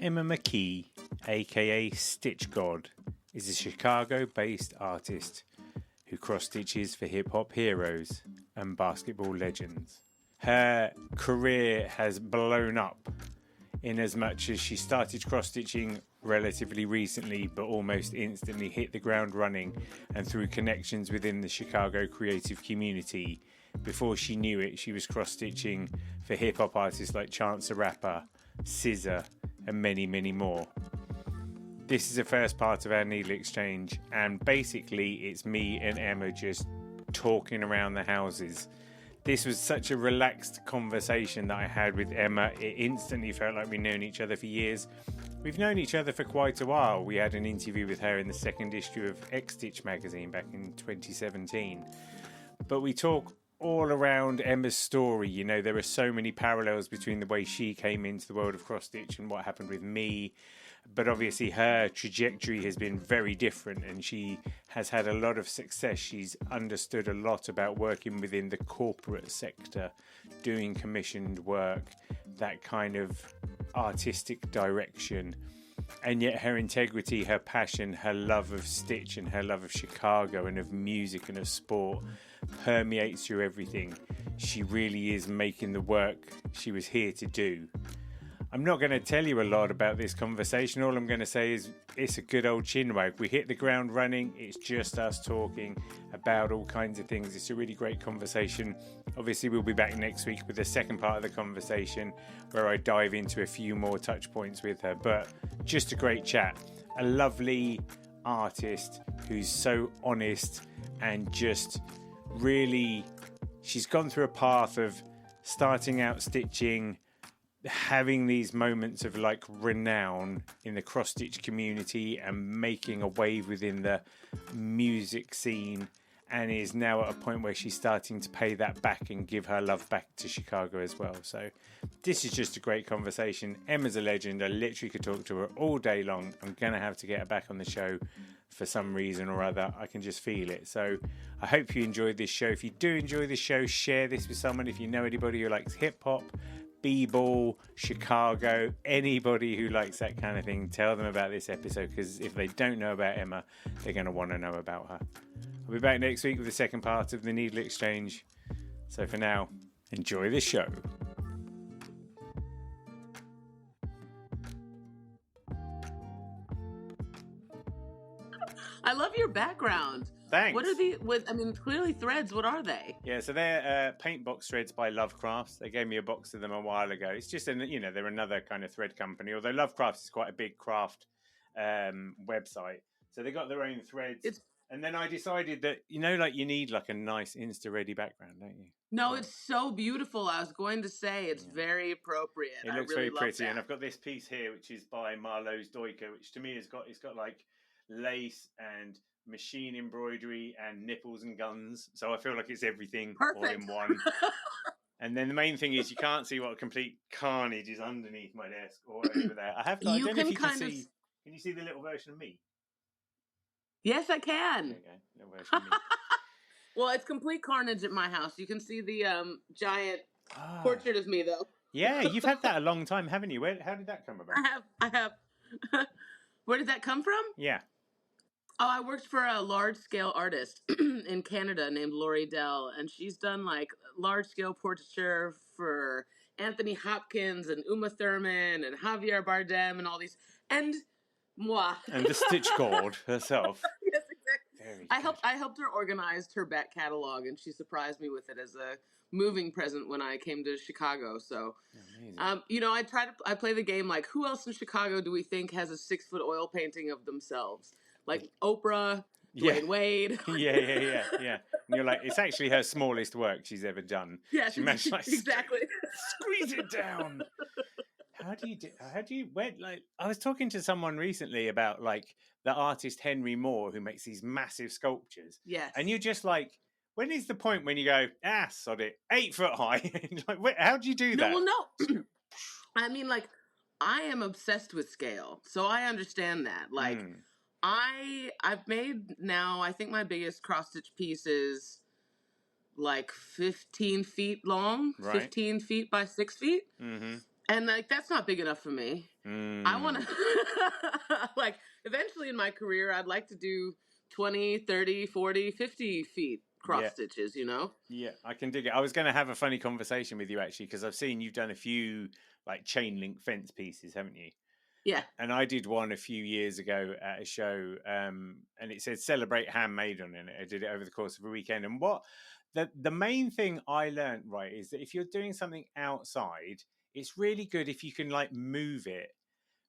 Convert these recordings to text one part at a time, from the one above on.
Emma McKee, aka StitchGawd, is a Chicago-based artist who cross-stitches for hip-hop heroes and basketball legends. Her career has blown up in as much as she started cross-stitching relatively recently, but almost instantly hit the ground running, and through connections within the Chicago creative community. Before she knew it, she was cross-stitching for hip-hop artists like Chance the Rapper, SZA, and many, many more. This is the first part of our NeedleXChange, and basically it's me and Emma just talking around the houses. This was such a relaxed conversation that I had with Emma. It instantly felt like we've known each other for years. We've known each other for quite a while. We had an interview with her in the second issue of XChange magazine back in 2017. But we talk all around Emma's story. You know, there are so many parallels between the way she came into the world of cross-stitch and what happened with me. But obviously her trajectory has been very different, and she has had a lot of success. She's understood a lot about working within the corporate sector, doing commissioned work, that kind of artistic direction. And yet her integrity, her passion, her love of stitch and her love of Chicago and of music and of sport permeates through everything. She really is making the work she was here to do. I'm not going to tell you a lot about this conversation. All I'm going to say is it's a good old chinwag. We hit the ground running. It's just us talking about all kinds of things. It's a really great conversation. Obviously, we'll be back next week with the second part of the conversation where I dive into a few more touch points with her. But just a great chat. A lovely artist who's so honest and just really, she's gone through a path of starting out stitching, having these moments of like renown in the cross stitch community and making a wave within the music scene, and is now at a point where she's starting to pay that back and give her love back to Chicago as well. So this is just a great conversation. Emma's a legend. I literally could talk to her all day long. I'm gonna have to get her back on the show for some reason or other. I can just feel it. So I hope you enjoyed this show. If you do enjoy this show, share this with someone. If you know anybody who likes hip hop, b-ball, Chicago, anybody who likes that kind of thing, tell them about this episode, because if they don't know about Emma, they're going to want to know about her. I'll be back next week with the second part of the NeedleXChange. So for now, enjoy the show. I love your background. Thanks. What are the? Clearly threads. What are they? Yeah, so they're paint box threads by Lovecrafts. They gave me a box of them a while ago. It's just, they're another kind of thread company. Although Lovecrafts is quite a big craft website, so they got their own threads. And then I decided that you need like a nice Insta-ready background, don't you? No, it's so beautiful. I was going to say it's very appropriate. It looks very pretty, and I've got this piece here, which is by Marlowe's Doika, which to me it's got like lace and machine embroidery and nipples and guns, so I feel like it's everything all in one. And then the main thing is you can't see what a complete carnage is underneath my desk or over there. I don't know if you can see. Can you see the little version of me? Yes, I can. There you go, little version of me. Well, it's complete carnage at my house. You can see the giant portrait of me, though. Yeah, you've had that a long time, haven't you? How did that come about? I have. Where did that come from? Yeah. Oh, I worked for a large-scale artist in Canada named Lori Dell, and she's done like large-scale portraiture for Anthony Hopkins and Uma Thurman and Javier Bardem and all these, and moi. And the StitchGawd herself. Yes, exactly. I helped her organize her back catalog, and she surprised me with it as a moving present when I came to Chicago. So, I play the game like, who else in Chicago do we think has a 6-foot oil painting of themselves? Like Oprah, Dwayne Wade. Yeah. And you're like, it's actually her smallest work she's ever done. Yeah, she managed to exactly squeeze it down. How do you I was talking to someone recently about like the artist Henry Moore, who makes these massive sculptures. Yes. And you're just like, when is the point when you go, sod it, 8 foot high? Like, how do you do that? No. I mean, like, I am obsessed with scale, so I understand that. Like, I've made now, I think my biggest cross-stitch piece is like 15 feet long, right. 15 feet by 6 feet. Mm-hmm. And like, that's not big enough for me. I want to, like, eventually in my career, I'd like to do 20, 30, 40, 50 feet cross stitches, you know? Yeah, I can dig it. I was going to have a funny conversation with you actually, because I've seen you've done a few like chain link fence pieces, haven't you? Yeah. And I did one a few years ago at a show, and it said "Celebrate Handmade" on it. I did it over the course of a weekend. And what the main thing I learned, right, is that if you're doing something outside, it's really good if you can like move it.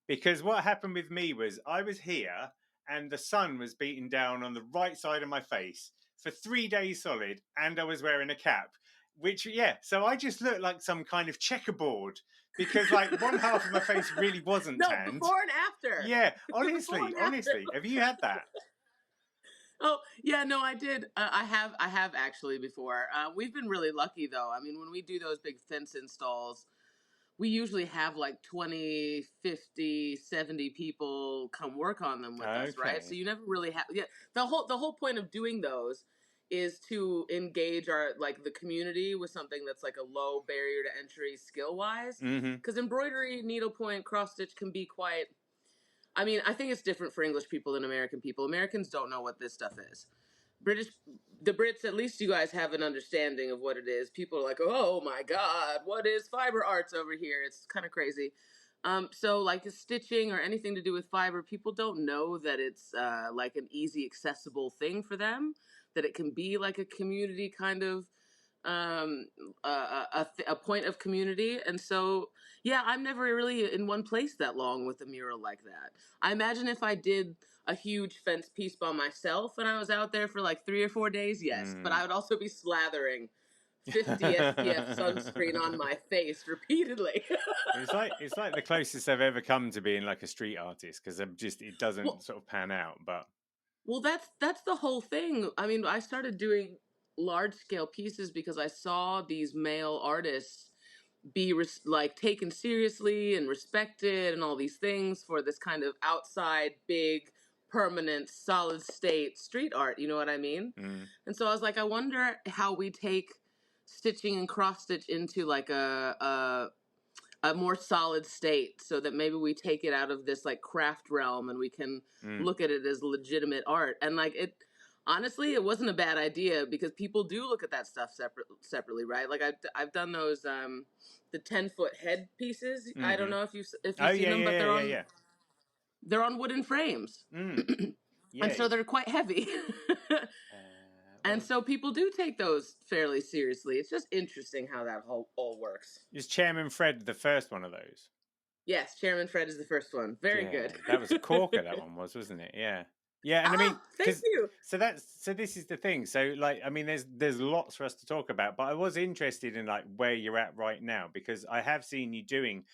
Because what happened with me was I was here and the sun was beating down on the right side of my face for 3 days solid, and I was wearing a cap. Which, so I just looked like some kind of checkerboard because, like, one half of my face really wasn't tanned. Before and after. Yeah, honestly. Have you had that? Oh, yeah, no, I did. I have actually before. We've been really lucky, though. I mean, when we do those big fence installs, we usually have like 20, 50, 70 people come work on them with us, right? So you never really have, the whole point of doing those is to engage the community with something that's like a low barrier to entry skill wise. Because embroidery, needlepoint, cross stitch can be quite, I mean, I think it's different for English people than American people. Americans don't know what this stuff is. The Brits, at least you guys have an understanding of what it is. People are like, oh my God, what is fiber arts over here? It's kind of crazy. So like the stitching or anything to do with fiber, people don't know that it's like an easy, accessible thing for them, that it can be like a community kind of, a point of community. And so, I'm never really in one place that long with a mural like that. I imagine if I did a huge fence piece by myself and I was out there for like 3 or 4 days, yes. But I would also be slathering 50 SPF sunscreen on my face repeatedly. It's like the closest I've ever come to being like a street artist, because it doesn't sort of pan out. But that's the whole thing. I mean, I started doing large scale pieces because I saw these male artists be like taken seriously and respected and all these things for this kind of outside, big, permanent, solid state street art. You know what I mean? And so I was like, I wonder how we take stitching and cross stitch into like a more solid state, so that maybe we take it out of this like craft realm and we can look at it as legitimate art. And like honestly, it wasn't a bad idea, because people do look at that stuff separately, right? Like I've done those the 10-foot head pieces. I don't know if you've seen them, but they're on wooden frames, and so they're quite heavy. And so people do take those fairly seriously. It's just interesting how that all works. Is Chairman Fred the first one of those? Yes, Chairman Fred is the first one. Very good. That was a corker, that one wasn't it? Yeah. Yeah, and I mean, thank you. So this is the thing. So like, I mean, there's lots for us to talk about, but I was interested in like where you're at right now, because I have seen you doing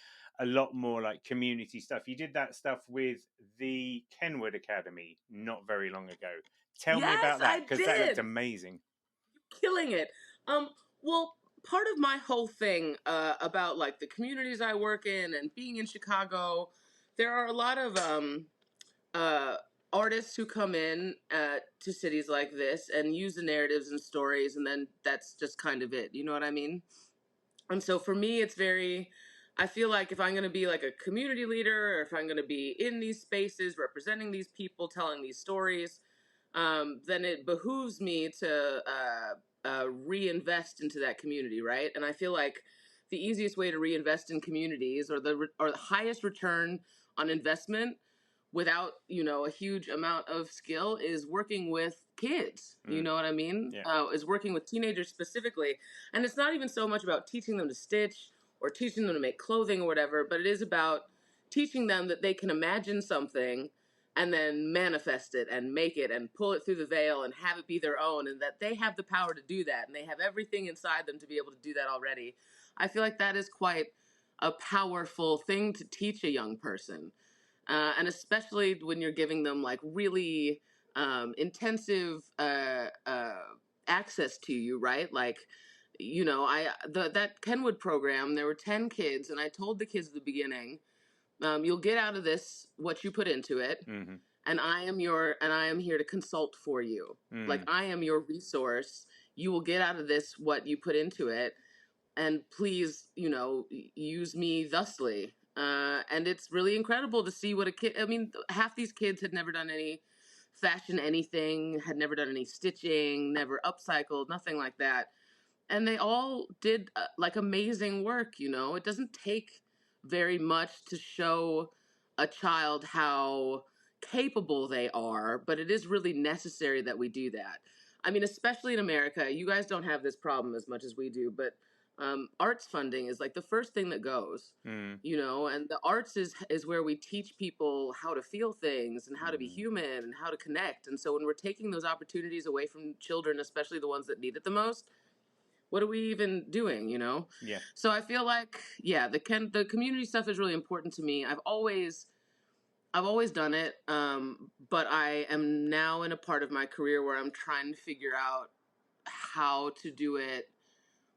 a lot more like community stuff. You did that stuff with the Kenwood Academy not very long ago. Tell me about that, because that looked amazing. Killing it. Well, part of my whole thing about like the communities I work in and being in Chicago, there are a lot of artists who come in to cities like this and use the narratives and stories, and then that's just kind of it. You know what I mean? And so for me, it's I feel like if I'm going to be like a community leader, or if I'm going to be in these spaces representing these people, telling these stories, then it behooves me to reinvest into that community, right? And I feel like the easiest way to reinvest in communities, or the highest return on investment without, a huge amount of skill, is working with kids. You know what I mean? Is working with teenagers specifically. And it's not even so much about teaching them to stitch or teaching them to make clothing or whatever, but it is about teaching them that they can imagine something and then manifest it and make it and pull it through the veil and have it be their own, and that they have the power to do that, and they have everything inside them to be able to do that already. I feel like that is quite a powerful thing to teach a young person. And especially when you're giving them like really intensive access to you, right? Like, that Kenwood program, there were 10 kids, and I told the kids at the beginning, you'll get out of this what you put into it, and I am here to consult for you. Like, I am your resource. You will get out of this what you put into it, and please, use me thusly. And it's really incredible to see what a kid, I mean, half these kids had never done any fashion anything, had never done any stitching, never upcycled, nothing like that. And they all did like amazing work. It doesn't take very much to show a child how capable they are, but it is really necessary that we do that. I mean, especially in America, you guys don't have this problem as much as we do, but arts funding is like the first thing that goes, and the arts is where we teach people how to feel things and how to be human and how to connect. And so when we're taking those opportunities away from children, especially the ones that need it the most, what are we even doing, Yeah. So I feel like, the community stuff is really important to me. I've always done it, but I am now in a part of my career where I'm trying to figure out how to do it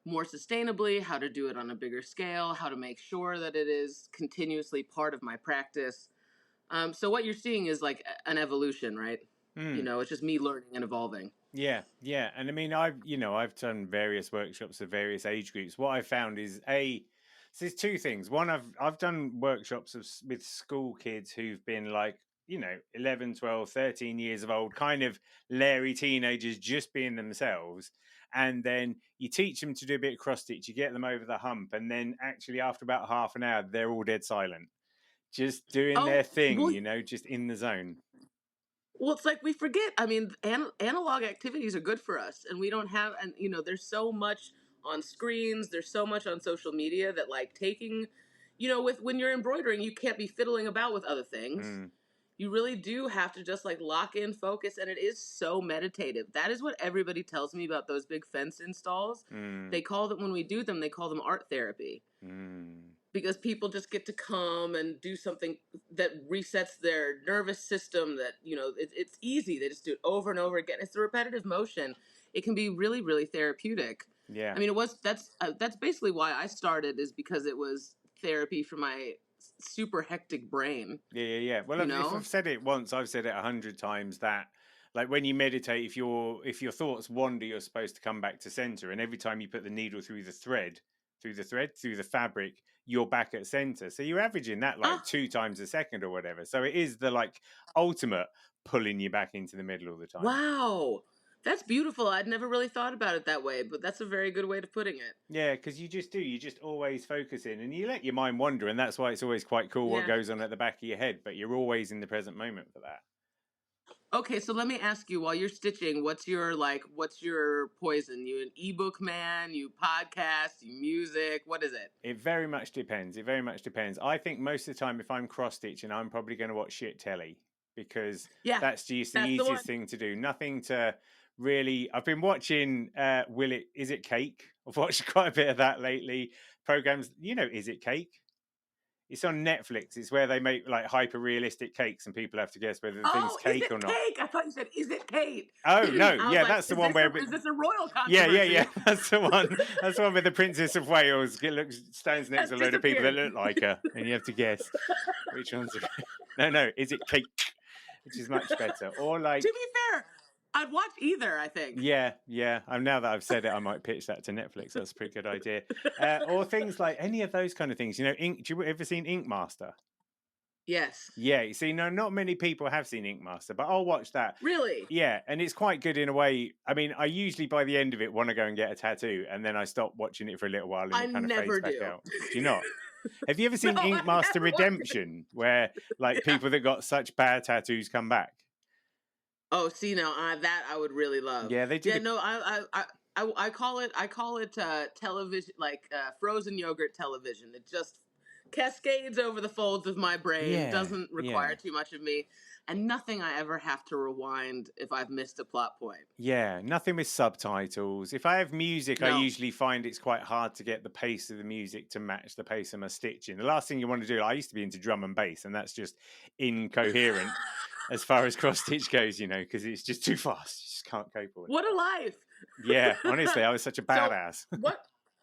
more sustainably, how to do it on a bigger scale, how to make sure that it is continuously part of my practice. So what you're seeing is like an evolution, right? It's just me learning and evolving. Yeah, and I mean, I've done various workshops of various age groups. What I've found is so there's two things. One, I've done workshops with school kids who've been like, 11, 12, 13 years of old, kind of Larry teenagers just being themselves. And then you teach them to do a bit of cross stitch, you get them over the hump. And then actually after about half an hour, they're all dead silent, just doing their thing, just in the zone. Well, it's like we forget. I mean, analog activities are good for us, and we don't have. And there's so much on screens. There's so much on social media that like taking, when you're embroidering, you can't be fiddling about with other things. You really do have to just like lock in, focus, and it is so meditative. That is what everybody tells me about those big fence installs. They call them, when we do them, they call them art therapy. Because people just get to come and do something that resets their nervous system, that, it's easy. They just do it over and over again. It's a repetitive motion. It can be really, really therapeutic. Yeah. I mean, that's basically why I started, is because it was therapy for my super hectic brain. Yeah. Well, if I've said it once, I've said it 100 times, that like when you meditate, if your thoughts wander, you're supposed to come back to center. And every time you put the needle through the fabric, you're back at center. So you're averaging that like 2 times a second or whatever. So it is the like ultimate pulling you back into the middle all the time. Wow. That's beautiful. I'd never really thought about it that way, but that's a very good way of putting it. Yeah, because you just always focus in and you let your mind wander. And that's why it's always quite cool what goes on at the back of your head, but you're always in the present moment for that. Okay, so let me ask you, while you're stitching, what's your poison? You an ebook man, you podcast, you music, what is it? It very much depends. I think most of the time if I'm cross stitching, I'm probably going to watch shit telly, because that's just the easiest thing to do. Nothing to really. I've been watching Is It Cake? I've watched quite a bit of that lately. Programs, Is It Cake? It's on Netflix. It's where they make like hyper realistic cakes and people have to guess whether the thing's cake or not. Cake? I thought you said, is it Kate? Oh no, yeah, that's the one where is this a royal controversy? Yeah. That's the one. That's the one where the Princess of Wales stands next to a load of people that look like her, and you have to guess which one's. No, is it cake? Which is much better. Or like, to be fair, I'd watch either, I think. Yeah. Now that I've said it, I might pitch that to Netflix. That's a pretty good idea. Or things like any of those kind of things. Ink. Do you ever seen Ink Master? Yes. Yeah. You see, no, not many people have seen Ink Master, but I'll watch that. Really? Yeah, and it's quite good in a way. I mean, I usually by the end of it want to go and get a tattoo, and then I stop watching it for a little while, and it kind of fades back out. Do you not? Have you ever seen Ink Master Redemption, where like people that got such bad tattoos come back? Oh, see, now that I would really love. Yeah, they do. Yeah, no, I call it television, like frozen yogurt television. It just cascades over the folds of my brain. Yeah, doesn't require too much of me, and nothing I ever have to rewind if I've missed a plot point. Yeah, nothing with subtitles. If I have music, I usually find it's quite hard to get the pace of the music to match the pace of my stitching. The last thing you want to do, I used to be into drum and bass, and that's just incoherent. As far as cross stitch goes, because it's just too fast. You just can't cope with it. What a life! Yeah, honestly, I was such a badass. So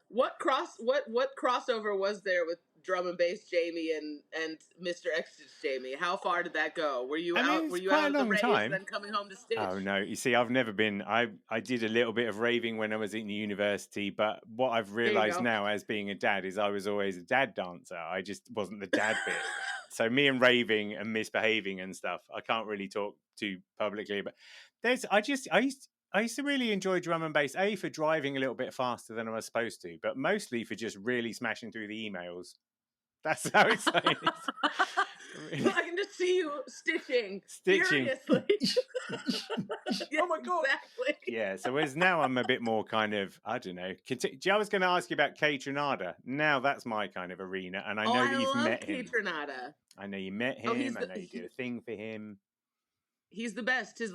what crossover was there with drum and bass Jamie and Mr. X Jamie? How far did that go? Were you I mean, out? Were it's you quite out a at the long raves, time. then coming home to stitch? Oh no! You see, I've never been. I did a little bit of raving when I was in university, but what I've realised now as being a dad is I was always a dad dancer. I just wasn't the dad bit. So me and raving and misbehaving and stuff, I can't really talk to publicly. But I used to really enjoy drum and bass. A, for driving a little bit faster than I was supposed to, but mostly for just really smashing through the emails. That's how exciting it is. So I can just see you stitching. Furiously. Oh my God. Exactly. Yeah, so whereas now I'm a bit more kind of, I don't know. I was going to ask you about Kay Trinada. Now that's my kind of arena, and I know that you've met him. Trinada. I know you met him. I know you did a thing for him. He's the best. His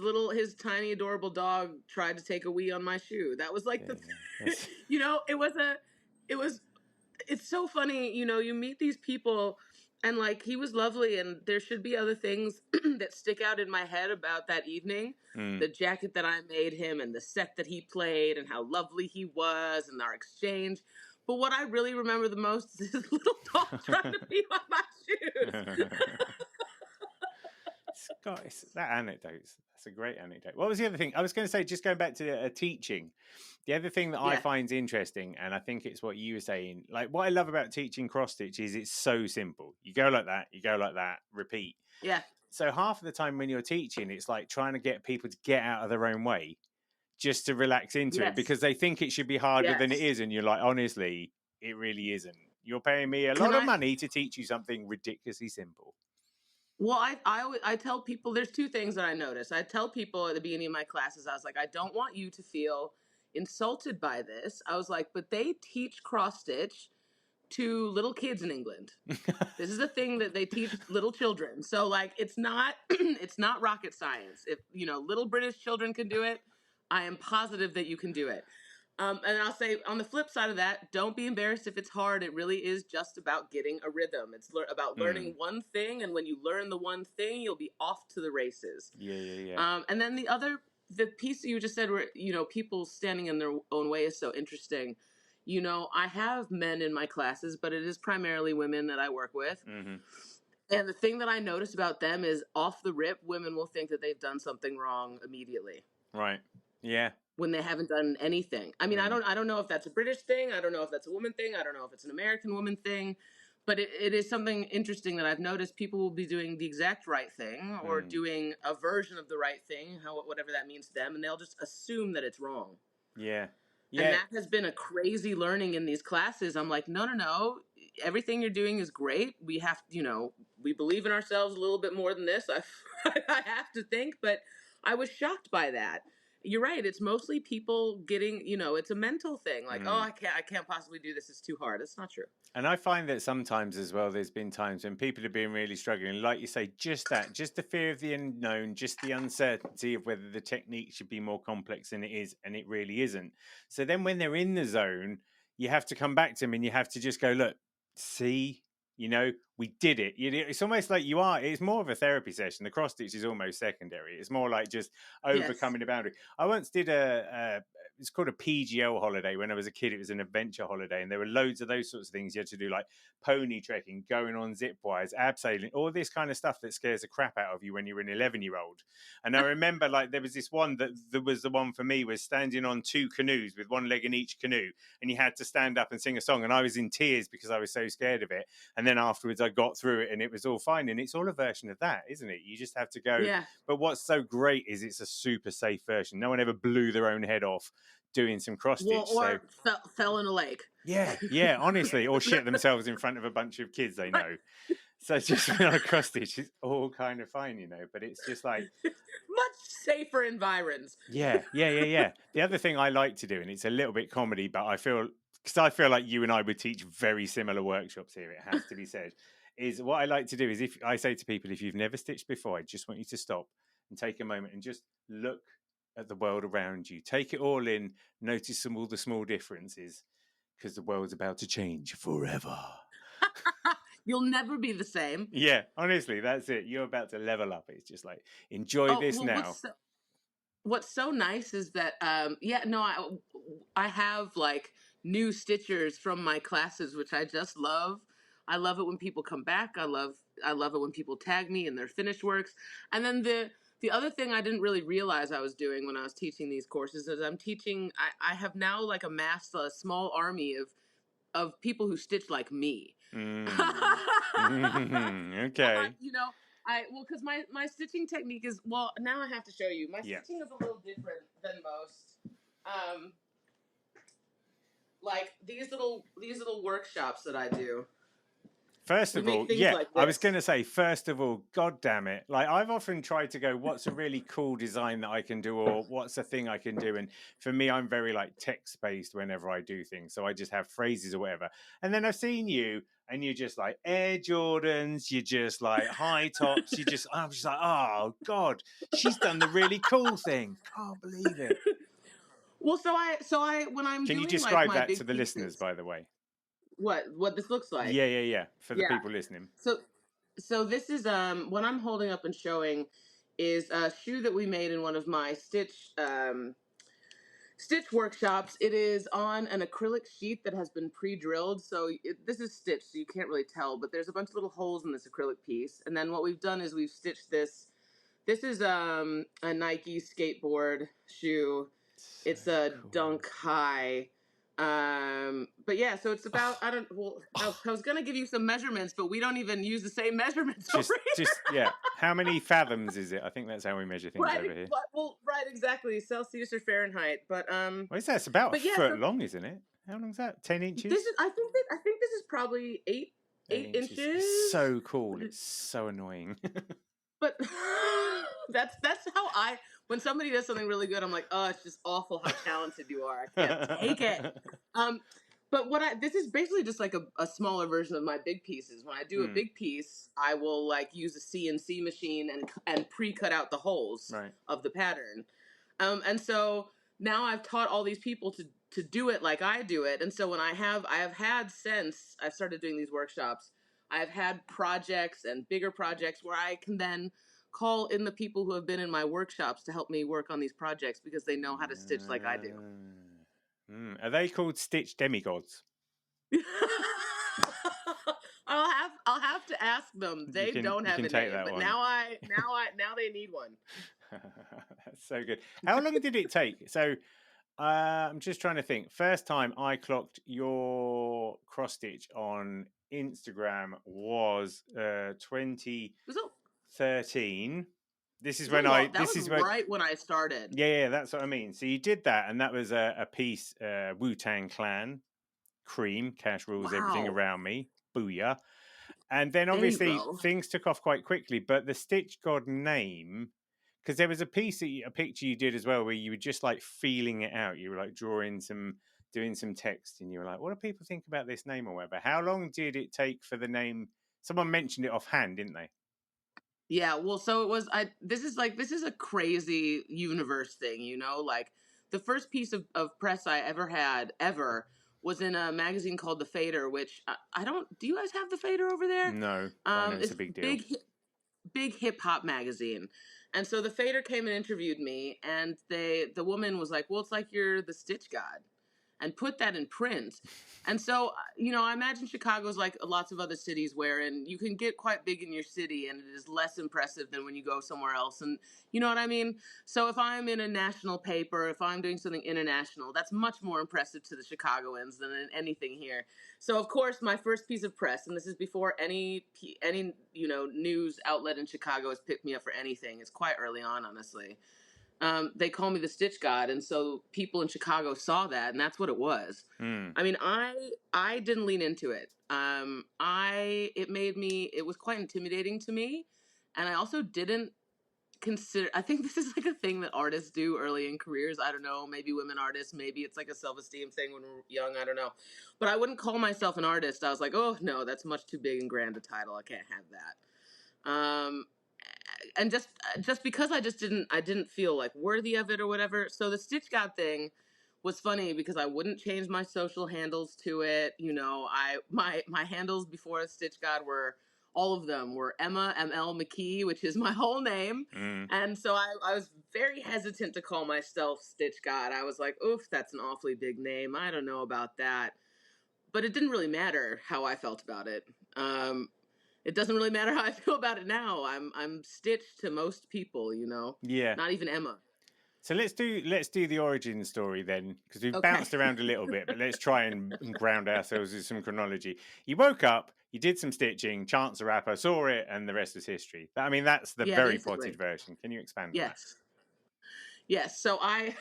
tiny, adorable dog tried to take a wee on my shoe. That was like you know, it's so funny. You know, you meet these people and like, he was lovely, and there should be other things that stick out in my head about that evening. The jacket that I made him and the set that he played and how lovely he was and our exchange. But what I really remember the most is his little dog trying to pee on my shoes. That anecdote. That's a great anecdote. What was the other thing? I was going to say, just going back to teaching. The other thing that I find interesting, and I think it's what you were saying, like what I love about teaching cross stitch is it's so simple. You go like that, repeat. Yeah. So half of the time when you're teaching, it's like trying to get people to get out of their own way just to relax into it, because they think it should be harder than it is. And you're like, honestly, it really isn't. You're paying me a lot of money to teach you something ridiculously simple. Well, I tell people, there's two things that I notice. I tell people at the beginning of my classes, I was like, I don't want you to feel insulted by this. I was like, but they teach cross stitch to little kids in England. This is a thing that they teach little children. So like, it's not it's not rocket science. If you know, little British children can do it, I am positive that you can do it. And I'll say on the flip side of that, don't be embarrassed if it's hard. It really is just about getting a rhythm. It's about learning one thing, and when you learn the one thing, you'll be off to the races. Yeah. And then the piece that you just said, where you know, people standing in their own way, is so interesting. You know, I have men in my classes, but it is primarily women that I work with. Mm-hmm. And the thing that I noticed about them is, off the rip, women will think that they've done something wrong immediately. Right. Yeah. When they haven't done anything. I mean, I don't know if that's a British thing. I don't know if that's a woman thing. I don't know if it's an American woman thing. But it is something interesting that I've noticed. People will be doing the exact right thing, or doing a version of the right thing, whatever that means to them, and they'll just assume that it's wrong. Yeah. And that has been a crazy learning in these classes. I'm like, no. Everything you're doing is great. We have, we believe in ourselves a little bit more than this. I have to think, but I was shocked by that. You're right. It's mostly people getting, it's a mental thing. Like, oh, I can't possibly do this. It's too hard. It's not true. And I find that sometimes as well, there's been times when people have been really struggling. Like you say, just the fear of the unknown, just the uncertainty of whether the technique should be more complex than it is, and it really isn't. So then when they're in the zone, you have to come back to them and you have to just go, look, see, we did it. It's almost like it's more of a therapy session. The cross stitch is almost secondary. It's more like just overcoming the boundary. I once did it's called a PGL holiday. When I was a kid, it was an adventure holiday, and there were loads of those sorts of things you had to do, like pony trekking, going on zip wires, abseiling, all this kind of stuff that scares the crap out of you when you're an 11-year-old. And I remember, like, there was this one that was the one for me, was standing on two canoes with one leg in each canoe, and you had to stand up and sing a song, and I was in tears because I was so scared of it. And then afterwards I got through it and it was all fine. And it's all a version of that, isn't it? You just have to go. Yeah. But what's so great is it's a super safe version. No one ever blew their own head off doing some cross stitch. Or fell in a lake. Yeah, honestly. Or shit themselves in front of a bunch of kids they know. So just on a cross stitch, it's all kind of fine, but it's just like much safer environs. Yeah. The other thing I like to do, and it's a little bit comedy, but I feel like you and I would teach very similar workshops here, it has to be said, is what I like to do is, if I say to people, if you've never stitched before, I just want you to stop and take a moment and just look at the world around you. Take it all in, notice all the small differences, because the world's about to change forever. You'll never be the same. Yeah, honestly, that's it. You're about to level up. It's just like, enjoy this now. What's so nice is that, I have like new stitchers from my classes, which I just love. I love it when people come back. I love it when people tag me in their finished works. And then the other thing I didn't really realize I was doing when I was teaching these courses is I have now like amassed a small army of people who stitch like me. Okay. Because my stitching technique is, now I have to show you. My stitching is a little different than most. Like these little workshops that I do. First of all, like I was going to say, first of all, God damn it. Like I've often tried to go, what's a really cool design that I can do, or what's a thing I can do? And for me, I'm very like text-based whenever I do things. So I just have phrases or whatever. And then I've seen you and you're just like Air Jordans, you're just like high tops. I'm just like, oh God, she's done the really cool thing. Can't believe it. Well, so I when I'm Can doing you describe like my that big to the pieces, listeners, by the way? What this looks like? Yeah. For the people listening. So this is what I'm holding up and showing is a shoe that we made in one of my stitch workshops. It is on an acrylic sheet that has been pre-drilled. So this is stitched, so you can't really tell, but there's a bunch of little holes in this acrylic piece. And then what we've done is we've stitched this. This is a Nike skateboard shoe. It's a Dunk High. But yeah, so it's about, I was going to give you some measurements, but we don't even use the same measurements over here. How many fathoms is it? I think that's how we measure things over here. Right, exactly. Celsius or Fahrenheit. But, what is that? It's about a foot long, isn't it? How long is that? 10 inches? I think this is probably 8 inches. It's so cool. It's so annoying. But that's how when somebody does something really good, I'm like, oh, it's just awful how talented you are. I can't take it. But this is basically just like a smaller version of my big pieces. When I do a big piece, I will like use a CNC machine and pre-cut out the holes of the pattern. And so now I've taught all these people to do it like I do it. And so when I have had, since I've started doing these workshops, I've had projects and bigger projects where I can then call in the people who have been in my workshops to help me work on these projects because they know how to stitch like I do. Are they called stitch demigods? I'll have to ask them. They don't have a name, but now they need one. That's so good. How long did it take? So I'm just trying to think. First time I clocked your cross stitch on Instagram was 2013. This is when right when I started. Yeah, that's what I mean. So you did that, and that was a piece, Wu-Tang Clan, cream, cash rules, everything around me, booyah. And then obviously things took off quite quickly. But the StitchGawd name, because there was a picture you did as well where you were just like feeling it out. You were like doing some text, and you were like, what do people think about this name or whatever? How long did it take for the name? Someone mentioned it offhand, didn't they? Yeah, well, so it was. This is a crazy universe thing, you know. Like the first piece of press I ever had was in a magazine called The Fader, which I don't. Do you guys have The Fader over there? No, it's a big deal. Big hip hop magazine, and so The Fader came and interviewed me, and the woman was like, "Well, it's like you're the StitchGawd," and put that in print. And so, I imagine Chicago's like lots of other cities wherein you can get quite big in your city and it is less impressive than when you go somewhere else. And you know what I mean? So if I'm in a national paper, if I'm doing something international, that's much more impressive to the Chicagoans than anything here. So of course, my first piece of press, and this is before any news outlet in Chicago has picked me up for anything. It's quite early on, honestly. They call me the Stitch God, and so people in Chicago saw that, and that's what it was. I mean, I didn't lean into it. It was quite intimidating to me, and I also didn't consider. I think this is like a thing that artists do early in careers. I don't know, maybe women artists, maybe it's like a self-esteem thing when we're young. I don't know, but I wouldn't call myself an artist. I was like, oh no, that's much too big and grand a title. I can't have that. And just because I didn't feel like worthy of it or whatever. So the StitchGawd thing was funny because I wouldn't change my social handles to it. My handles before StitchGawd all of them were Emma McKee, which is my whole name. And so I was very hesitant to call myself StitchGawd. I was like, oof, that's an awfully big name. I don't know about that. But it didn't really matter how I felt about it. It doesn't really matter how I feel about it now. I'm stitched to most people, you know. Yeah. Not even Emma. So let's do the origin story then, because we've bounced around a little bit, but let's try and ground ourselves in some chronology. You woke up, you did some stitching, Chance the Rapper saw it, and the rest is history. I mean, that's the very potted version. Can you expand on that? Yes. So I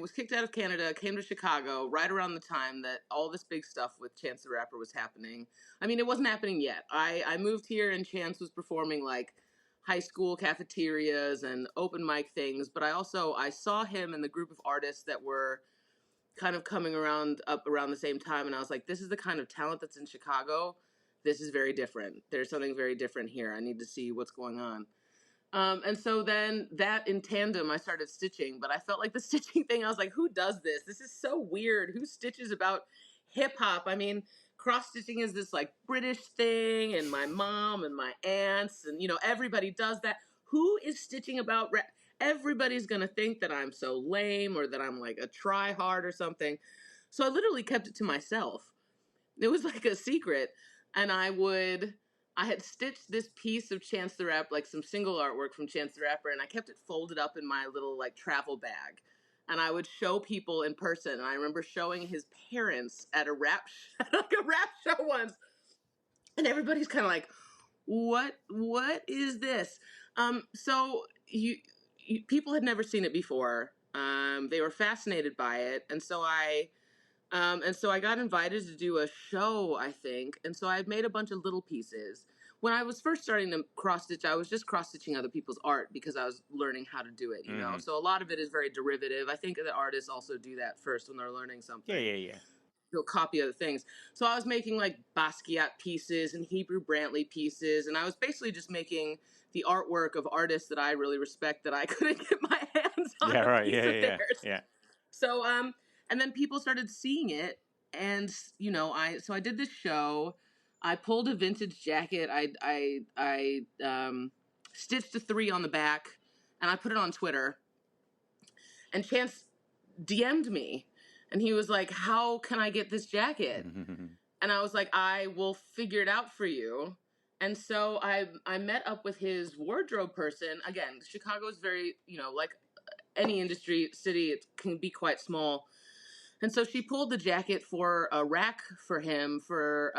was kicked out of Canada, came to Chicago right around the time that all this big stuff with Chance the Rapper was happening. I mean, it wasn't happening yet. I moved here and Chance was performing like high school cafeterias and open mic things, but I saw him and the group of artists that were kind of coming up around the same time, and I was like, this is the kind of talent that's in Chicago. This is very different. There's something very different here. I need to see what's going on. And so then that in tandem, I started stitching, but I felt like the stitching thing, I was like, who does this? This is so weird. Who stitches about hip hop? I mean, cross stitching is this like British thing, and my mom and my aunts and, you know, everybody does that. Who is stitching about rap? Everybody's going to think that I'm so lame or that I'm like a try hard or something. So I literally kept it to myself. It was like a secret. And I had stitched this piece of Chance the Rapper, like some single artwork from Chance the Rapper, and I kept it folded up in my little like travel bag. And I would show people in person. And I remember showing his parents at a rap show once. And everybody's kind of like, what is this? So people had never seen it before. They were fascinated by it. And so I got invited to do a show, I think. And so I had made a bunch of little pieces. When I was first starting to cross stitch, I was just cross stitching other people's art because I was learning how to do it, you know? So a lot of it is very derivative. I think the artists also do that first when they're learning something. Yeah. They'll copy other things. So I was making like Basquiat pieces and Hebrew Brantley pieces. And I was basically just making the artwork of artists that I really respect that I couldn't get my hands on. Yeah, right. Yeah. So, and then people started seeing it, and you know, I did this show. I pulled a vintage jacket. I stitched a 3 on the back, and I put it on Twitter. And Chance DM'd me, and he was like, "How can I get this jacket?" And I was like, "I will figure it out for you." And so I met up with his wardrobe person. Again, Chicago is very, you know, like any city, it can be quite small. And so she pulled the jacket for a rack for him for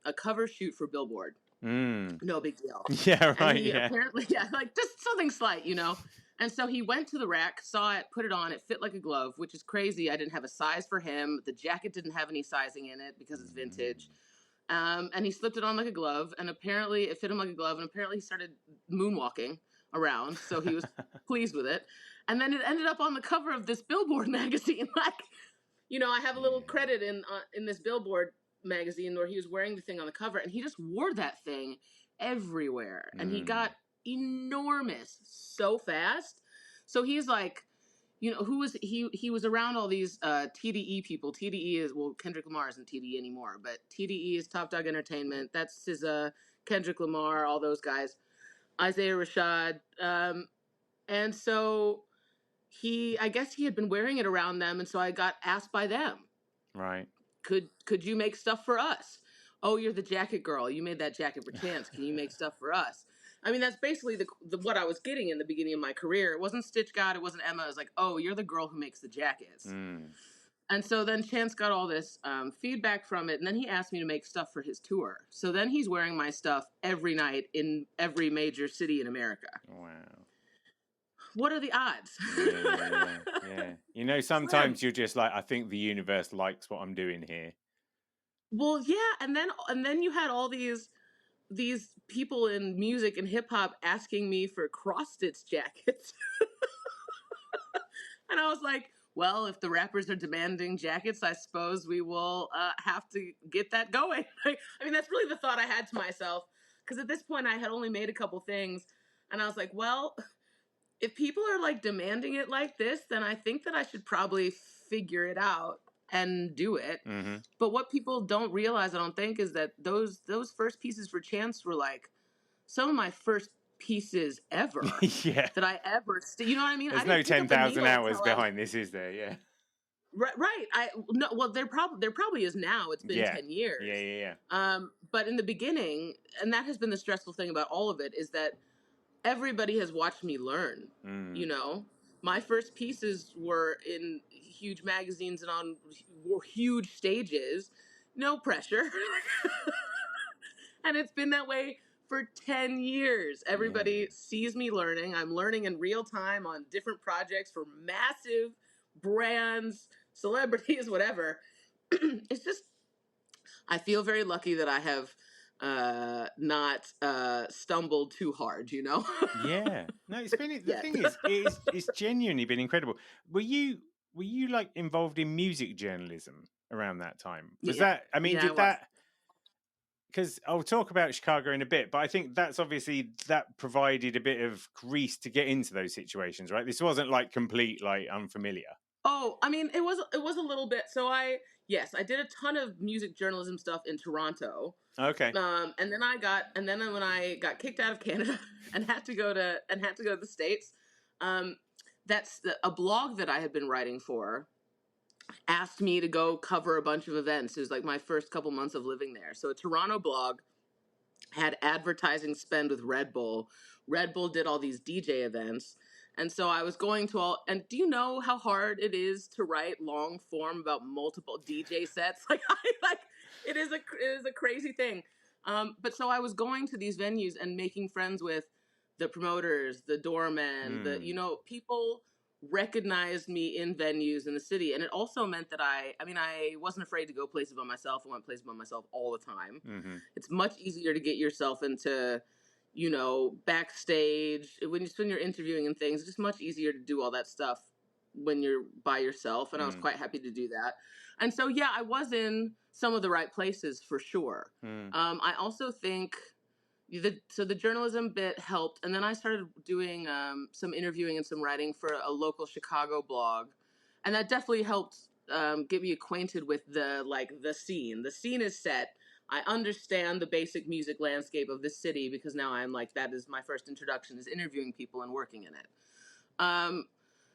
a cover shoot for Billboard. No big deal. Yeah, right. And he apparently, like just something slight, you know. And so he went to the rack, saw it, put it on. It fit like a glove, which is crazy. I didn't have a size for him. The jacket didn't have any sizing in it because it's vintage. And he slipped it on like a glove, and apparently it fit him like a glove. And apparently he started moonwalking around, so he was pleased with it. And then it ended up on the cover of this Billboard magazine, like. You know, I have a little credit in this Billboard magazine where he was wearing the thing on the cover, and he just wore that thing everywhere. And he got enormous so fast. So he's like, you know, he was around all these TDE people. TDE is, well, Kendrick Lamar isn't TDE anymore, but TDE is Top Dog Entertainment. That's his Kendrick Lamar, all those guys. Isaiah Rashad. And so I guess he had been wearing it around them, and so I got asked by them. Right. Could you make stuff for us? Oh, you're the jacket girl. You made that jacket for Chance. Can you make stuff for us? I mean, that's basically the what I was getting in the beginning of my career. It wasn't StitchGawd. It wasn't Emma. It was like, oh, you're the girl who makes the jackets. And so then Chance got all this feedback from it, and then he asked me to make stuff for his tour. So then he's wearing my stuff every night in every major city in America. Wow. What are the odds? Yeah. You know, sometimes you're just like, I think the universe likes what I'm doing here. Well, yeah, and then you had all these people in music and hip hop asking me for cross stitch jackets. And I was like, well, if the rappers are demanding jackets, I suppose we will have to get that going. I mean, that's really the thought I had to myself, because at this point I had only made a couple things, and I was like, well, if people are like demanding it like this, then I think that I should probably figure it out and do it. But what people don't realize, I don't think, is that those first pieces for Chance were like some of my first pieces ever. Yeah. That I ever, you know what I mean? There's no 10,000 hours behind this, is there? Yeah. Right. Well, there probably is now. It's been 10 years. Yeah. But in the beginning, and that has been the stressful thing about all of it, is that everybody has watched me learn. You know, my first pieces were in huge magazines and on huge stages, no pressure. And it's been that way for 10 years. Everybody sees me learning. I'm learning in real time on different projects for massive brands, celebrities, whatever. It's just, I feel very lucky that I have not stumbled too hard, you know? Yeah. No, it's been, the thing is, it's genuinely been incredible. Were you like involved in music journalism around that time? Was that, I mean, did that, because I'll talk about Chicago in a bit, but I think that's obviously, that provided a bit of grease to get into those situations, right? This wasn't like complete, like unfamiliar. Oh, I mean, it was a little bit. So I did a ton of music journalism stuff in Toronto. Okay. And then when I got kicked out of Canada and had to go to the States, that's a blog that I had been writing for asked me to go cover a bunch of events. It was like my first couple months of living there. So a Toronto blog had advertising spend with Red Bull. Red Bull did all these DJ events. And so I was going to all, and do you know how hard it is to write long form about multiple DJ sets? It is a crazy thing. But so I was going to these venues and making friends with the promoters, the doormen, people recognized me in venues in the city. And it also meant that I wasn't afraid to go places by myself. I went places by myself all the time. Mm-hmm. It's much easier to get yourself into, backstage when you're interviewing and things. It's just much easier to do all that stuff when you're by yourself. And I was quite happy to do that. And so, yeah, I was in some of the right places for sure. I also think the journalism bit helped. And then I started doing some interviewing and some writing for a local Chicago blog. And that definitely helped get me acquainted with the scene. The scene is set. I understand the basic music landscape of this city because now I'm like, that is my first introduction, is interviewing people and working in it.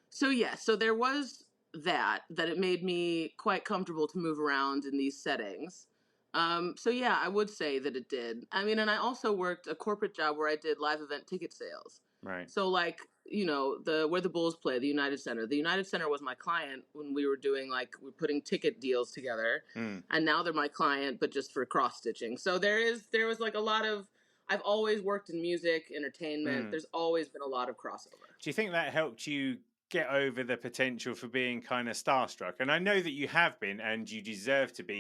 So there was that it made me quite comfortable to move around in these settings. I would say that it did. I mean, and I also worked a corporate job where I did live event ticket sales. Right. So where the Bulls play, the United Center. The United Center was my client when we were doing we're putting ticket deals together. And now they're my client, but just for cross stitching. So there was a lot of, I've always worked in music, entertainment. There's always been a lot of crossover. Do you think that helped you get over the potential for being kind of starstruck? And I know that you have been, and you deserve to be.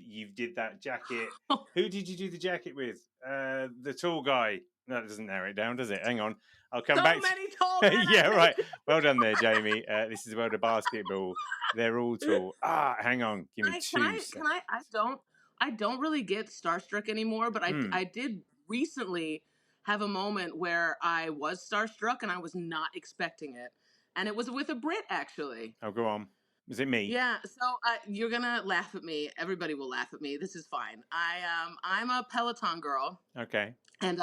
You did that jacket. Who did you do the jacket with? The tall guy. No, that doesn't narrow it down, does it? Hang on, I'll come back. So many tall men. Yeah, right. Well done there, Jamie. This is about the basketball. They're all tall. Hang on. Give me two seconds. I don't really get starstruck anymore, but I did recently have a moment where I was starstruck and I was not expecting it. And it was with a Brit, actually. Oh, go on. Was it me? Yeah. So you're going to laugh at me. Everybody will laugh at me. This is fine. I'm a Peloton girl. Okay. And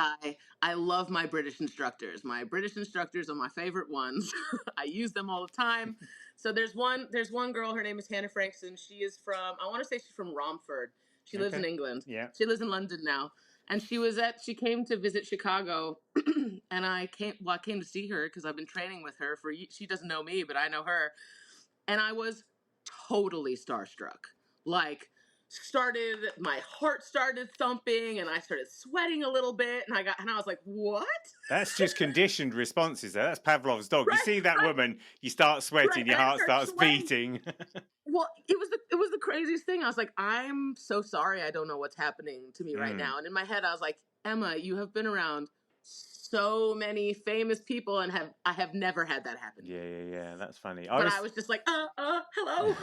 I love my British instructors. My British instructors are my favorite ones. I use them all the time. So there's one girl, her name is Hannah Frankson. She is I want to say she's from Romford. She lives in England. Yeah. She lives in London now. And she came to visit Chicago, and I came to see her because I've been training with her she doesn't know me, but I know her. And I was totally starstruck. My heart started thumping and I started sweating a little bit and I was like, what? That's just conditioned responses there. That's Pavlov's dog. You see that woman, you start sweating, your heart starts beating. Well, it was the craziest thing. I was like, I'm so sorry. I don't know what's happening to me right now. And in my head, I was like, Emma, you have been around so many famous people and I have never had that happen. Yeah. That's funny. I was just like, hello.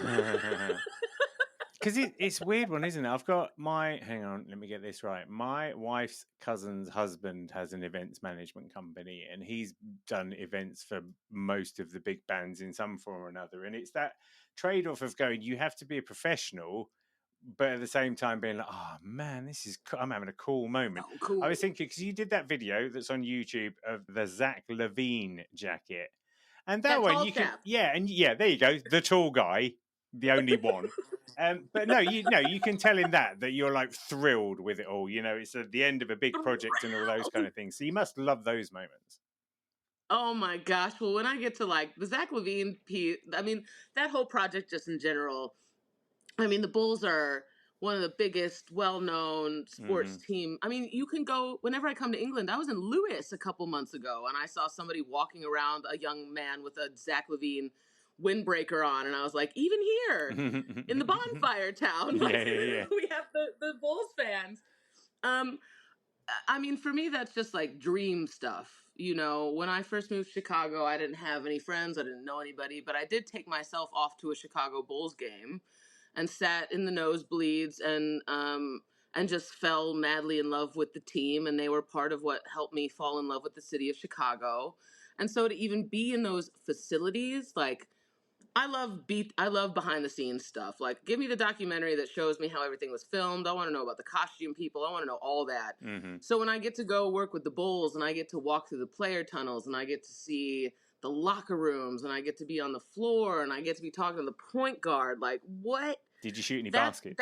Because it's a weird one, isn't it? I've got hang on, let me get this right. My wife's cousin's husband has an events management company and he's done events for most of the big bands in some form or another. And it's that trade-off of going, you have to be a professional, but at the same time being like, oh man, I'm having a cool moment. Oh, cool. I was thinking, because you did that video that's on YouTube of the Zach Levine jacket. And that one, you can, there you go, the tall guy. the only one. But no, you can tell him that you're like thrilled with it all. You know, it's at the end of a big project and all those kind of things. So you must love those moments. Oh my gosh. Well, when I get to like the Zach LaVine piece, I mean, that whole project just in general, I mean, the Bulls are one of the biggest, well-known sports team. I mean, you can go, whenever I come to England, I was in Lewis a couple months ago, and I saw somebody walking around, a young man with a Zach LaVine windbreaker on, and I was like, even here in the bonfire town, like, we have the Bulls fans. I mean, for me, that's just like dream stuff. You know, when I first moved to Chicago, I didn't have any friends. I didn't know anybody, but I did take myself off to a Chicago Bulls game and sat in the nosebleeds and just fell madly in love with the team. And they were part of what helped me fall in love with the city of Chicago. And so to even be in those facilities, like, I love behind the scenes stuff. Like, give me the documentary that shows me how everything was filmed. I want to know about the costume people. I want to know all that. So when I get to go work with the Bulls and I get to walk through the player tunnels and I get to see the locker rooms and I get to be on the floor and I get to be talking to the point guard, like, what? Did you shoot any baskets?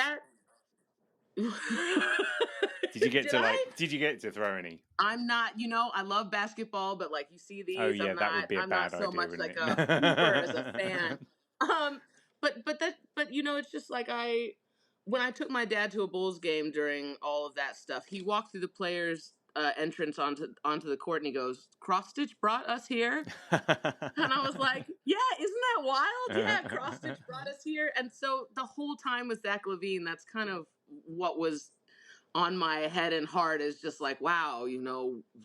Did you get to throw any? I'm not, I love basketball, but like you see these, that would be a bad idea, much like a hooper as a fan. But it's just like when I took my dad to a Bulls game during all of that stuff, he walked through the players' entrance onto the court and he goes, "Cross Stitch brought us here," and I was like, "Yeah, isn't that wild? Yeah, Cross Stitch brought us here." And so the whole time with Zach LaVine, that's kind of what was on my head and heart, is just like, wow,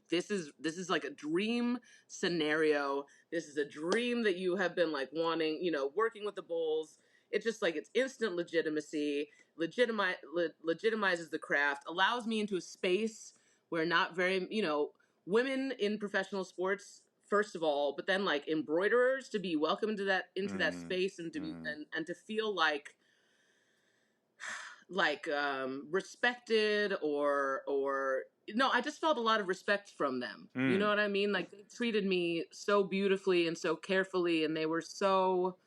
this is like a dream scenario. This is a dream that you have been like wanting, working with the Bulls. It's just like, it's instant legitimacy, legitimizes the craft, allows me into a space where not very, women in professional sports, first of all, but then like embroiderers, to be welcomed into that space and to be, and to feel like respected or no, I just felt a lot of respect from them. You know what I mean? Like, they treated me so beautifully and so carefully, and they were so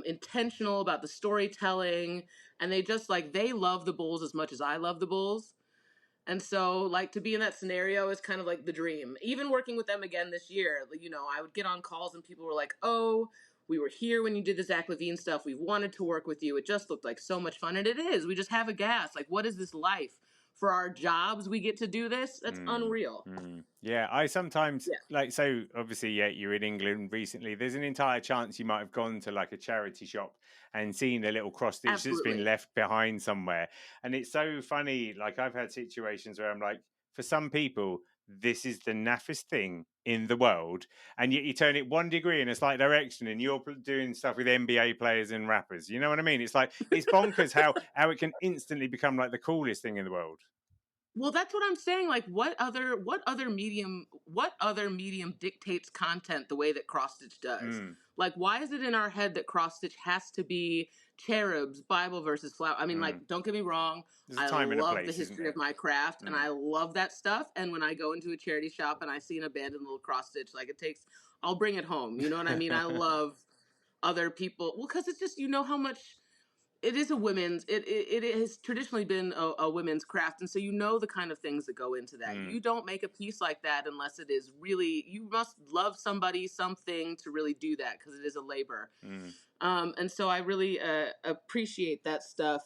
intentional about the storytelling, and they just like, they love the Bulls as much as I love the Bulls. And so, like, to be in that scenario is kind of like the dream. Even working with them again this year, I would get on calls and people were like, "Oh, we were here when you did the Zach LaVine stuff. We wanted to work with you. It just looked like so much fun." And it is. We just have a gas. Like, what is this life? For our jobs, we get to do this? That's unreal. Yeah, I sometimes, so obviously, you're in England recently. There's an entire chance you might have gone to like a charity shop and seen a little cross stitch that's been left behind somewhere. And it's so funny. Like, I've had situations where I'm like, for some people, this is the naffest thing in the world, and yet you turn it 1 degree in a slight direction and you're doing stuff with NBA players and rappers. You know what I mean? It's like, it's bonkers how it can instantly become like the coolest thing in the world. Well, that's what I'm saying. Like, what other medium dictates content the way that cross stitch does? Like, why is it in our head that cross stitch has to be cherubs, Bible verses, flower? I mean, like, don't get me wrong. I love the history of my craft, and I love that stuff. And when I go into a charity shop and I see an abandoned little cross stitch, like, I'll bring it home. You know what I mean? I love other people. Well, because it's just, how much. It is it has traditionally been a women's craft. And so the kind of things that go into that. You don't make a piece like that unless it is really, you must love somebody, something to really do that, because it is a labor. And so I really appreciate that stuff.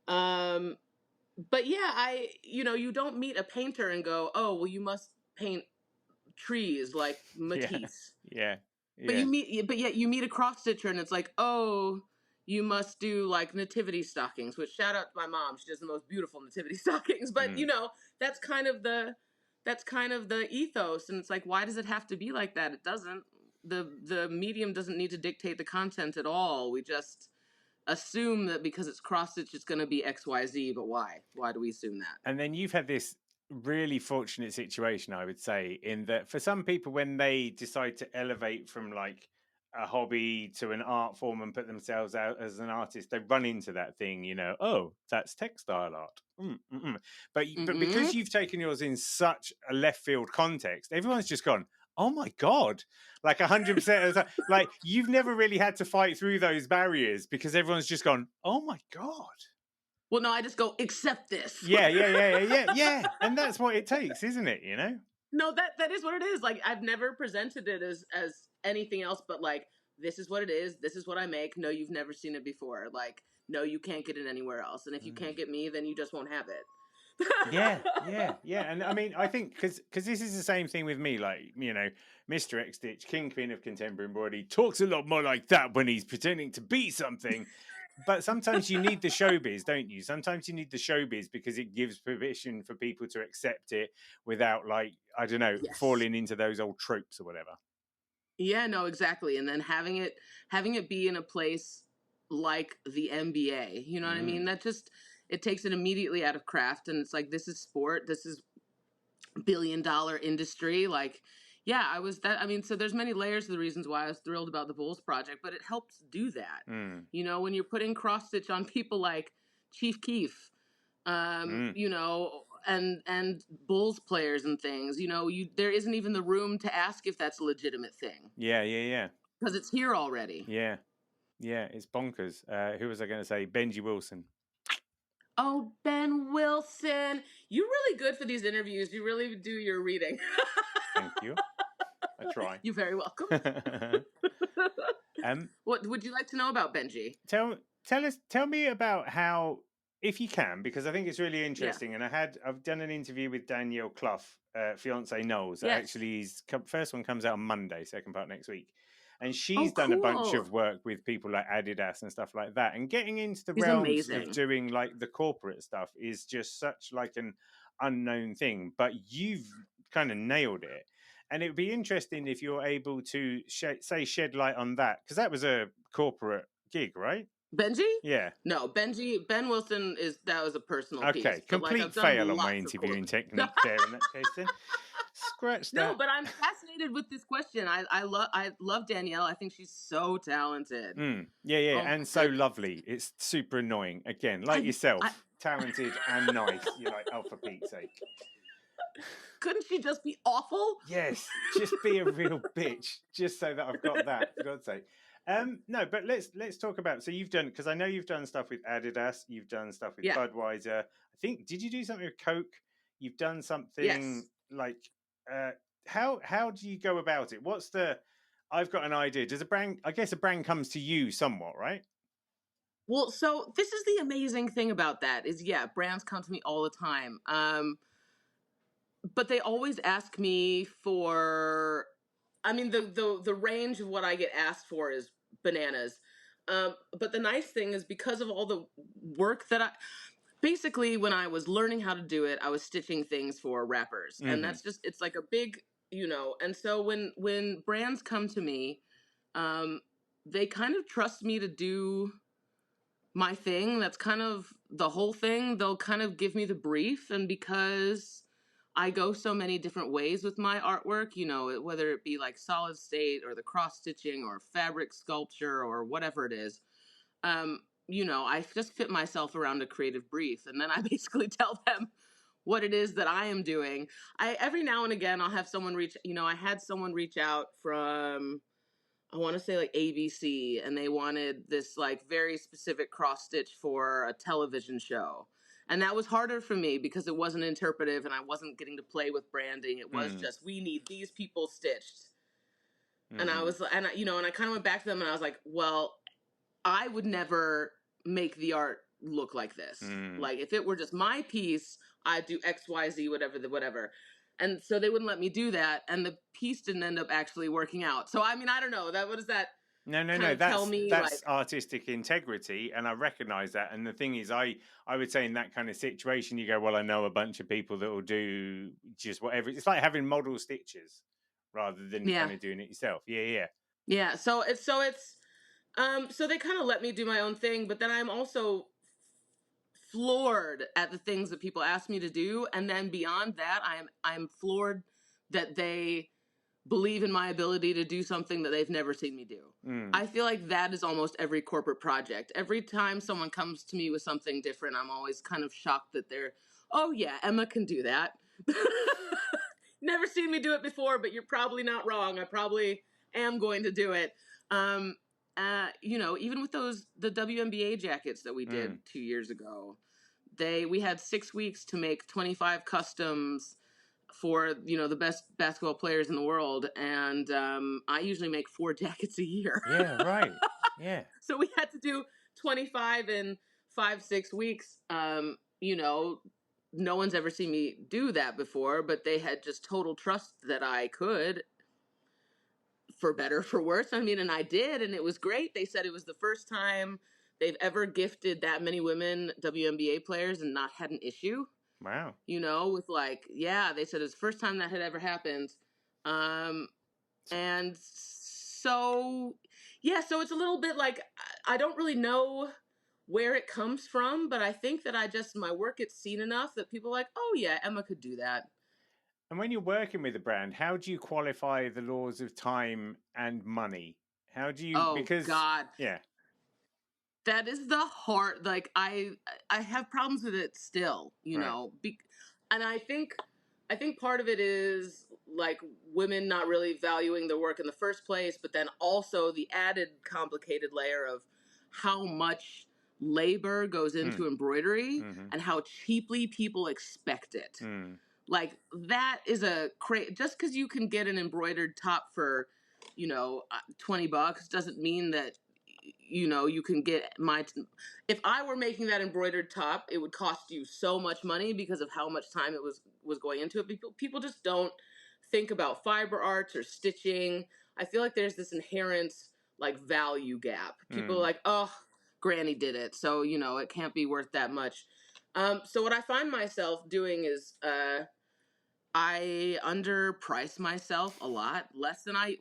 But yeah, you don't meet a painter and go, "Oh, well, you must paint trees like Matisse." Yeah. But yet you meet a cross stitcher and it's like, "Oh, you must do like nativity stockings," which, shout out to my mom. She does the most beautiful nativity stockings. But that's kind of the ethos. And it's like, why does it have to be like that? It doesn't. The medium doesn't need to dictate the content at all. We just assume that because it's cross stitch, it's going to be XYZ. But why? Why do we assume that? And then you've had this really fortunate situation, I would say, in that for some people, when they decide to elevate from like a hobby to an art form and put themselves out as an artist, they run into that thing, "Oh, that's textile art." But because you've taken yours in such a left field context, everyone's just gone, oh my God, like 100% of the time. Like, you've never really had to fight through those barriers because everyone's just gone, oh my God. Well, no, I just go, accept this. Yeah. And that's what it takes, isn't it? You know? No, that is what it is. Like, I've never presented it as anything else but like, this is what it is. This is what I make. No, you've never seen it before. Like, no, you can't get it anywhere else. And if you can't get me, then you just won't have it. Yeah. And I mean, I think because this is the same thing with me. Like, you know, Mr. X Stitch, Kingpin of contemporary embroidery, talks a lot more like that when he's pretending to be something. But sometimes you need the showbiz, don't you? Sometimes you need the showbiz because it gives permission for people to accept it without, like, I don't know, falling into those old tropes or whatever. Yeah, no, exactly. And then having it be in a place like the NBA, you know what I mean? That just, it takes it immediately out of craft. And it's like, this is sport. This is billion-dollar industry. Like, yeah, so there's many layers of the reasons why I was thrilled about the Bulls project, but it helps do that. You know, when you're putting cross stitch on people like Chief Keef, you know, and Bulls players and things, you know, there isn't even the room to ask if that's a legitimate thing. Yeah. Because it's here already. Yeah, it's bonkers. Who was I going to say? Benji Wilson. Oh, Ben Wilson. You're really good for these interviews. You really do your reading. Thank you. I try. You're very welcome. What would you like to know about Benji? Tell me about how, if you can, because I think it's really interesting. And I've done an interview with Danielle Clough, fiance Knowles. Yes. Actually, his first one comes out on Monday, second part next week. And she's done a bunch of work with people like Adidas and stuff like that. And getting into the realms of doing like the corporate stuff is just such like an unknown thing. But you've kind of nailed it. And it would be interesting if you're able to shed light on that. Because that was a corporate gig, right? Benji? Yeah. No, Ben Wilson that was a personal piece. Okay, complete fail on my interviewing technique there in that case then. Scratch that. No, but I'm fascinated with this question. I love Danielle. I think she's so talented. Yeah, and so lovely. It's super annoying. Again, like yourself, talented and nice. You're like, oh, for Pete's sake. Couldn't she just be awful? Yes, just be a real bitch, just so that I've got that, for God's sake. No, but let's talk about, so you've done, because I know you've done stuff with Adidas, you've done stuff with Budweiser. I think, did you do something with Coke? You've done something like, how do you go about it? I've got an idea. Does a brand comes to you somewhat, right? Well, so this is the amazing thing about that is, brands come to me all the time. But they always ask me for, I mean, the range of what I get asked for is bananas. But the nice thing is, because of all the work that basically when I was learning how to do it, I was stitching things for rappers. And that's just, it's like a big, you know, and so when brands come to me, they kind of trust me to do my thing. That's kind of the whole thing. They'll kind of give me the brief. And because I go so many different ways with my artwork, you know, whether it be like solid state or the cross stitching or fabric sculpture or whatever it is, you know, I just fit myself around a creative brief. And then I basically tell them what it is that I am doing. Every now and again, I'll have someone I had someone reach out from, I want to say like ABC, and they wanted this like very specific cross stitch for a television show. And that was harder for me because it wasn't interpretive and I wasn't getting to play with branding. It was just, we need these people stitched. And I was, and I kind of went back to them and I was like, well, I would never make the art look like this. Like if it were just my piece, I'd do X, Y, Z, whatever. And so they wouldn't let me do that. And the piece didn't end up actually working out. So, I mean, I don't know. What is that? No. That's artistic integrity, and I recognize that. And the thing is, I would say in that kind of situation, you go, well, I know a bunch of people that will do just whatever. It's like having model stitches rather than kind of doing it yourself. Yeah. So they kind of let me do my own thing, but then I'm also floored at the things that people ask me to do, and then beyond that, I'm floored that they believe in my ability to do something that they've never seen me do. I feel like that is almost every corporate project. Every time someone comes to me with something different, I'm always kind of shocked that Emma can do that. never seen me do it before, but you're probably not wrong. I probably am going to do it. You know, even with the WNBA jackets that we did 2 years ago, we had 6 weeks to make 25 customs for, you know, the best basketball players in the world. And I usually make 4 jackets a year. Yeah, right. Yeah. So we had to do 25 in 5-6 weeks. You know, no one's ever seen me do that before, but they had just total trust that I could, for better, for worse. I mean, and I did, and it was great. They said it was the first time they've ever gifted that many women WNBA players and not had an issue. Wow. You know, with like, yeah, they said it's the first time that had ever happened. And so, yeah, so it's a little bit like, I don't really know where it comes from, but I think that my work gets seen enough that people are like, oh yeah, Emma could do that. And when you're working with a brand, how do you qualify the laws of time and money? How do you, because God. Yeah. That is the hard, like, I have problems with it still, you know, and I think part of it is like women not really valuing their work in the first place, but then also the added complicated layer of how much labor goes into embroidery and how cheaply people expect it. Like, that is just because you can get an embroidered top for, you know, $20 doesn't mean that, you know, you can get if I were making that embroidered top, it would cost you so much money because of how much time it was going into it. People just don't think about fiber arts or stitching. I feel like there's this inherent like value gap. People are like, oh, Granny did it, so, you know, it can't be worth that much. So what I find myself doing is I underprice myself a lot, less than I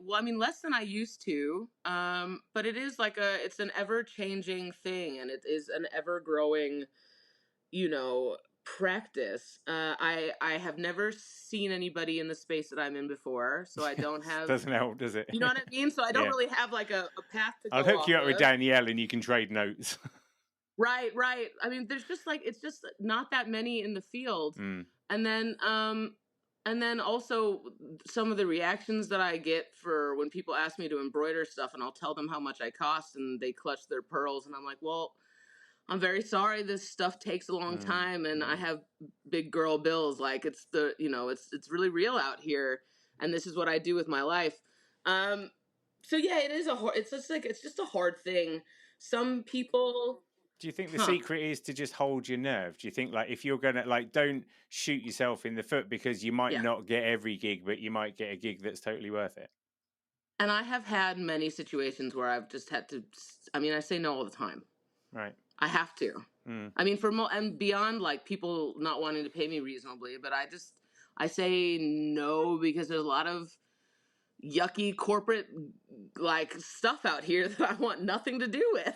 used to. But it is like it's an ever changing thing, and it is an ever growing, you know, practice. I have never seen anybody in the space that I'm in before, so I don't have. Doesn't help, does it? You know what I mean? So I don't really have like a path to go. I'll hook you up with Danielle, and you can trade notes. Right. I mean, there's just like, it's just not that many in the field, and then also some of the reactions that I get for when people ask me to embroider stuff, and I'll tell them how much I cost, and they clutch their pearls, and I'm like, well, I'm very sorry. This stuff takes a long time, and I have big girl bills. Like, it's it's really real out here, and this is what I do with my life. So yeah, it's just a hard thing. Some people. Do you think the secret is to just hold your nerve? Do you think, like, if you're going to, like, don't shoot yourself in the foot, because you might not get every gig, but you might get a gig that's totally worth it? And I have had many situations where I've just had to, I say no all the time. Right. I have to. I mean, and beyond, like, people not wanting to pay me reasonably, but I say no because there's a lot of yucky corporate, like, stuff out here that I want nothing to do with.